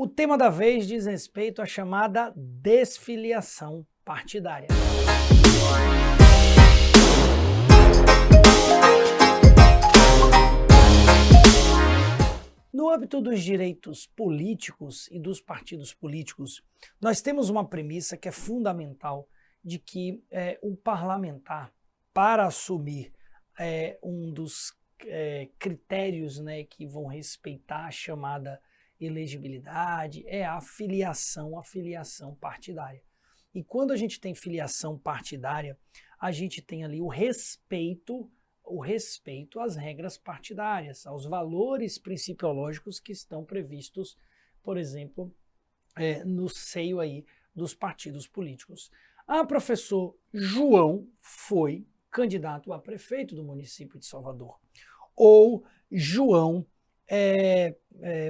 O tema da vez diz respeito à chamada desfiliação partidária. No âmbito dos direitos políticos e dos partidos políticos, nós temos uma premissa que é fundamental de que o parlamentar, para assumir um dos critérios, né, que vão respeitar a chamada elegibilidade, é a filiação partidária. E quando a gente tem filiação partidária, a gente tem ali o respeito às regras partidárias, aos valores principiológicos que estão previstos, por exemplo, no seio aí dos partidos políticos. Professor João foi candidato a prefeito do município de Salvador. Ou João,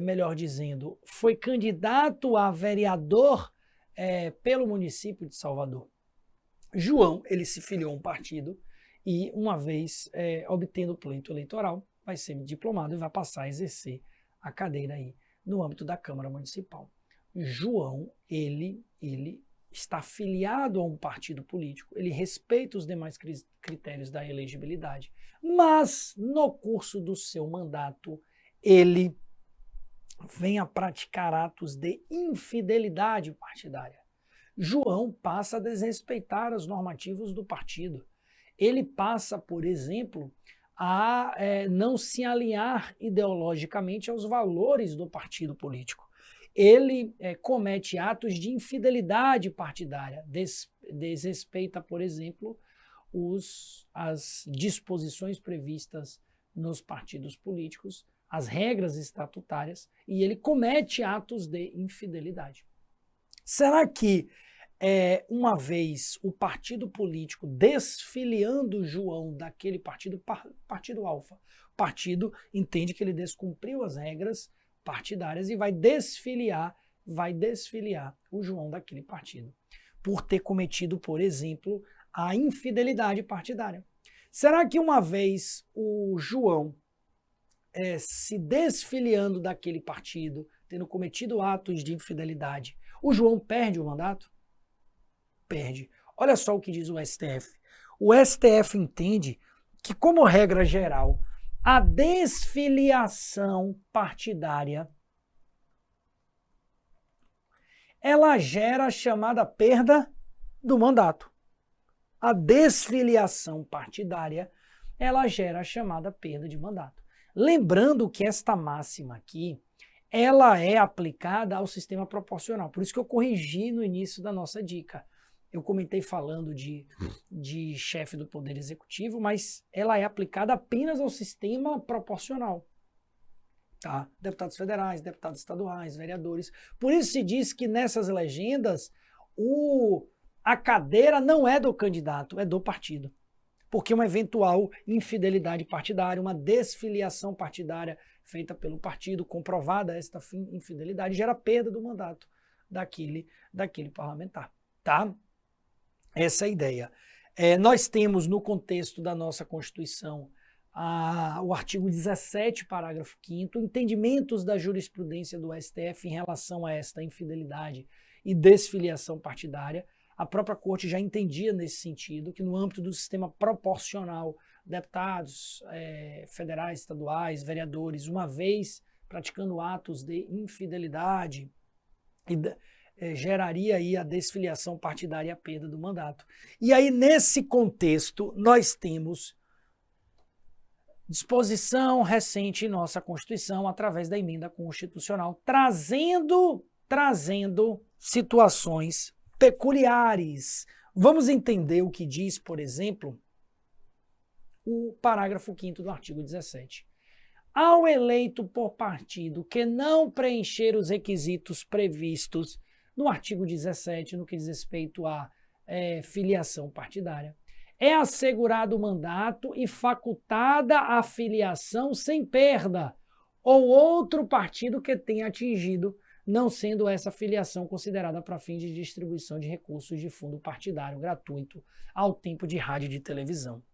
melhor dizendo, foi candidato a vereador pelo município de Salvador. João, ele se filiou a um partido e, uma vez obtendo o pleito eleitoral, vai ser diplomado e vai passar a exercer a cadeira aí no âmbito da Câmara Municipal. João, ele está filiado a um partido político, ele respeita os demais critérios da elegibilidade, mas no curso do seu mandato, ele vem a praticar atos de infidelidade partidária. João passa a desrespeitar os normativos do partido. Ele passa, por exemplo, a não se alinhar ideologicamente aos valores do partido político. Ele comete atos de infidelidade partidária, desrespeita, por exemplo, as disposições previstas nos partidos políticos, as regras estatutárias, e ele comete atos de infidelidade. Será que, uma vez o partido político desfiliando João daquele partido, partido Alfa, o partido entende que ele descumpriu as regras partidárias e vai desfiliar o João daquele partido, por ter cometido, por exemplo, a infidelidade partidária? Será que uma vez o João se desfiliando daquele partido, tendo cometido atos de infidelidade, o João perde o mandato? Perde. Olha só o que diz o STF. O STF entende que, como regra geral, a desfiliação partidária ela gera a chamada perda do mandato. A desfiliação partidária ela gera a chamada perda de mandato. Lembrando que esta máxima aqui, ela é aplicada ao sistema proporcional. Por isso que eu corrigi no início da nossa dica. Eu comentei falando de chefe do Poder Executivo, mas ela é aplicada apenas ao sistema proporcional. Tá? Deputados federais, deputados estaduais, vereadores. Por isso se diz que nessas legendas a cadeira não é do candidato, é do partido. Porque uma eventual infidelidade partidária, uma desfiliação partidária feita pelo partido, comprovada esta infidelidade, gera perda do mandato daquele parlamentar. Tá? Essa é a ideia. Nós temos no contexto da nossa Constituição o artigo 17, parágrafo 5º, entendimentos da jurisprudência do STF em relação a esta infidelidade e desfiliação partidária. A própria Corte já entendia nesse sentido que no âmbito do sistema proporcional, deputados federais, estaduais, vereadores, uma vez praticando atos de infidelidade, geraria aí a desfiliação partidária e a perda do mandato. E aí, nesse contexto, nós temos disposição recente em nossa Constituição, através da emenda constitucional, trazendo situações peculiares. Vamos entender o que diz, por exemplo, o parágrafo 5º do artigo 17. Ao eleito por partido que não preencher os requisitos previstos no artigo 17, no que diz respeito à filiação partidária, é assegurado o mandato e facultada a filiação sem perda, ou outro partido que tenha atingido, não sendo essa filiação considerada para fins de distribuição de recursos de fundo partidário gratuito ao tempo de rádio e de televisão.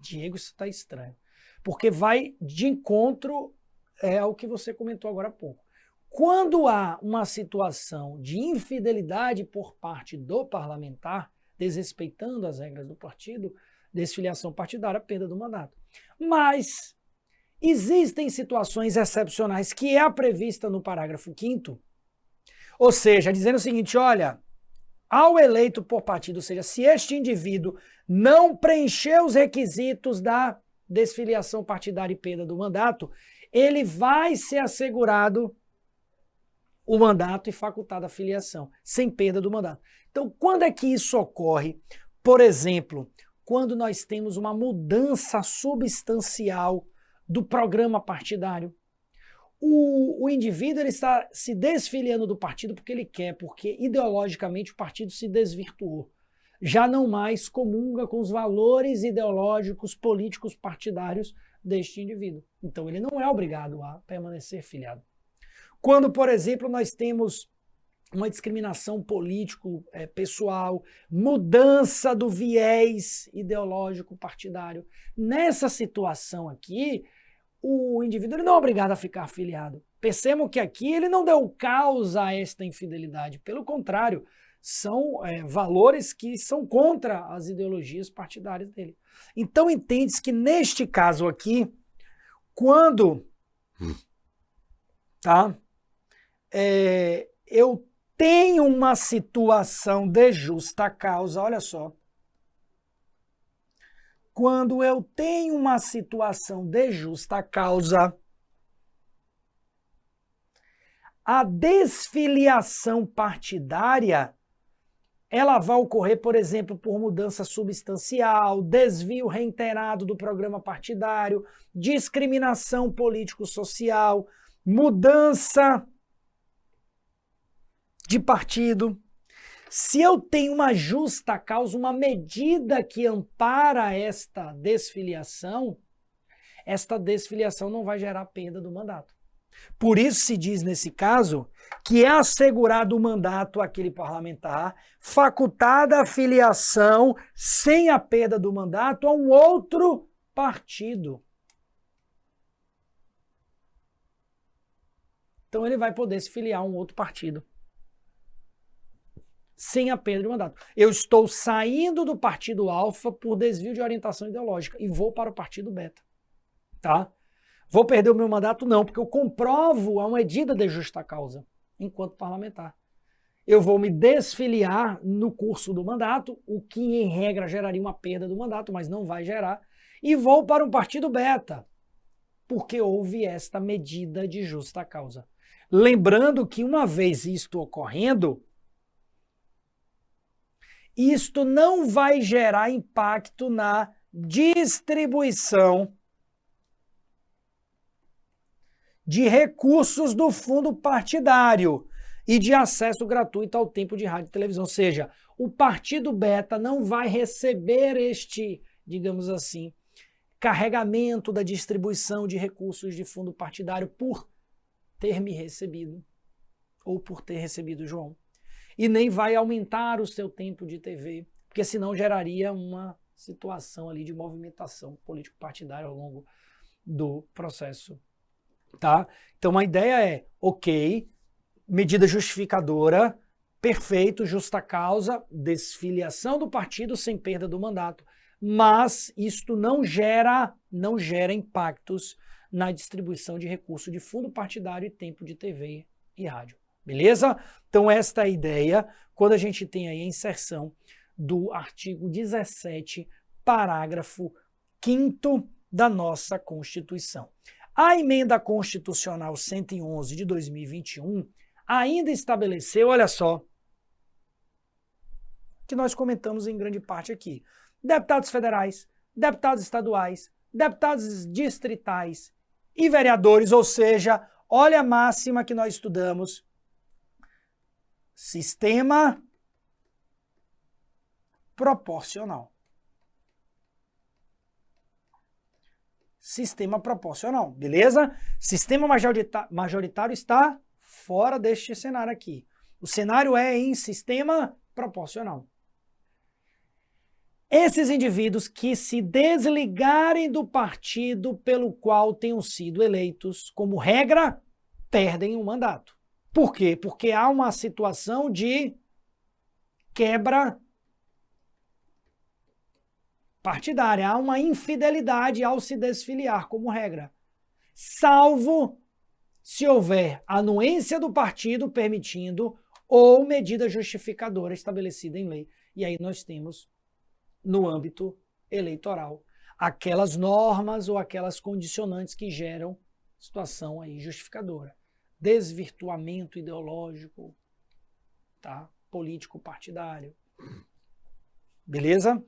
Diego, isso está estranho, porque vai de encontro ao que você comentou agora há pouco. Quando há uma situação de infidelidade por parte do parlamentar, desrespeitando as regras do partido, desfiliação partidária, perda do mandato. Mas existem situações excepcionais que é a prevista no parágrafo 5º, ou seja, dizendo o seguinte, olha, ao eleito por partido, ou seja, se este indivíduo não preencher os requisitos da desfiliação partidária e perda do mandato, ele vai ser assegurado o mandato e facultada a filiação, sem perda do mandato. Então, quando é que isso ocorre? Por exemplo, quando nós temos uma mudança substancial do programa partidário. O indivíduo ele está se desfiliando do partido porque ele quer, porque ideologicamente o partido se desvirtuou. Já não mais comunga com os valores ideológicos, políticos, partidários deste indivíduo. Então, ele não é obrigado a permanecer filiado. Quando, por exemplo, nós temos uma discriminação político-pessoal, mudança do viés ideológico partidário. Nessa situação aqui, o indivíduo ele não é obrigado a ficar afiliado. Percebam que aqui ele não deu causa a esta infidelidade. Pelo contrário, são valores que são contra as ideologias partidárias dele. Então, entende-se que neste caso aqui, quando eu tenho uma situação de justa causa, olha só. Quando eu tenho uma situação de justa causa, a desfiliação partidária, ela vai ocorrer, por exemplo, por mudança substancial, desvio reiterado do programa partidário, discriminação político-social, mudança de partido. Se eu tenho uma justa causa, uma medida que ampara esta desfiliação não vai gerar perda do mandato. Por isso se diz nesse caso que é assegurado o mandato àquele parlamentar, facultada a filiação sem a perda do mandato a um outro partido. Então ele vai poder se filiar a um outro partido sem a perda de mandato. Eu estou saindo do partido alfa por desvio de orientação ideológica e vou para o partido beta. Tá? Vou perder o meu mandato? Não, porque eu comprovo a medida de justa causa enquanto parlamentar. Eu vou me desfiliar no curso do mandato, o que em regra geraria uma perda do mandato, mas não vai gerar, e vou para um partido beta, porque houve esta medida de justa causa. Lembrando que uma vez isto ocorrendo, isto não vai gerar impacto na distribuição de recursos do fundo partidário e de acesso gratuito ao tempo de rádio e televisão. Ou seja, o partido beta não vai receber este, digamos assim, carregamento da distribuição de recursos de fundo partidário por ter me recebido ou por ter recebido o João. E nem vai aumentar o seu tempo de TV, porque senão geraria uma situação ali de movimentação político-partidária ao longo do processo. Tá? Então a ideia é, ok, medida justificadora, perfeito, justa causa, desfiliação do partido sem perda do mandato, mas isto não gera impactos na distribuição de recursos de fundo partidário e tempo de TV e rádio. Beleza? Então esta é a ideia quando a gente tem aí a inserção do artigo 17, parágrafo 5º da nossa Constituição. A emenda constitucional 111 de 2021 ainda estabeleceu, olha só, que nós comentamos em grande parte aqui, deputados federais, deputados estaduais, deputados distritais e vereadores, ou seja, olha a máxima que nós estudamos, sistema proporcional. Sistema proporcional, beleza? Sistema majoritário está fora deste cenário aqui. O cenário é em sistema proporcional. Esses indivíduos que se desligarem do partido pelo qual tenham sido eleitos, como regra, perdem o mandato. Por quê? Porque há uma situação de quebra partidária, há uma infidelidade ao se desfiliar, como regra. Salvo se houver anuência do partido permitindo ou medida justificadora estabelecida em lei. E aí nós temos, no âmbito eleitoral, aquelas normas ou aquelas condicionantes que geram situação aí justificadora. Desvirtuamento ideológico, tá? Político partidário. Beleza?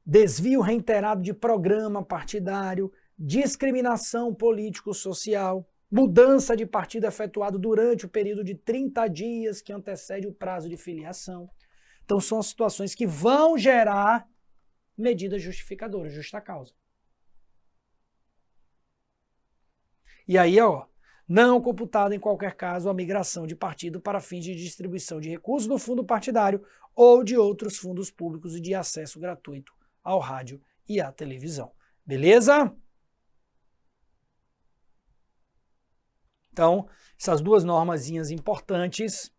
Desvio reiterado de programa partidário, discriminação político-social, mudança de partido efetuado durante o período de 30 dias que antecede o prazo de filiação. Então são as situações que vão gerar medida justificadora, justa causa. E aí, ó, não computada em qualquer caso a migração de partido para fins de distribuição de recursos do fundo partidário ou de outros fundos públicos e de acesso gratuito ao rádio e à televisão. Beleza? Então, essas duas normazinhas importantes.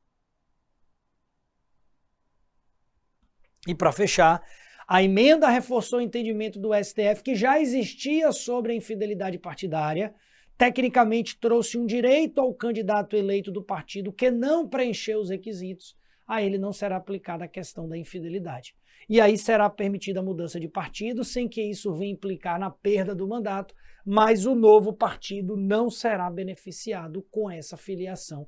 E para fechar, a emenda reforçou o entendimento do STF que já existia sobre a infidelidade partidária. Tecnicamente, trouxe um direito ao candidato eleito do partido que não preencheu os requisitos. A ele não será aplicada a questão da infidelidade. E aí será permitida a mudança de partido, sem que isso venha implicar na perda do mandato, mas o novo partido não será beneficiado com essa filiação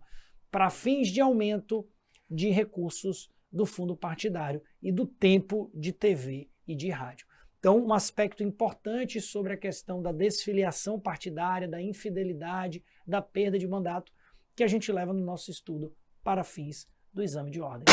para fins de aumento de recursos do fundo partidário e do tempo de TV e de rádio. Então, um aspecto importante sobre a questão da desfiliação partidária, da infidelidade, da perda de mandato, que a gente leva no nosso estudo para fins do exame de ordem.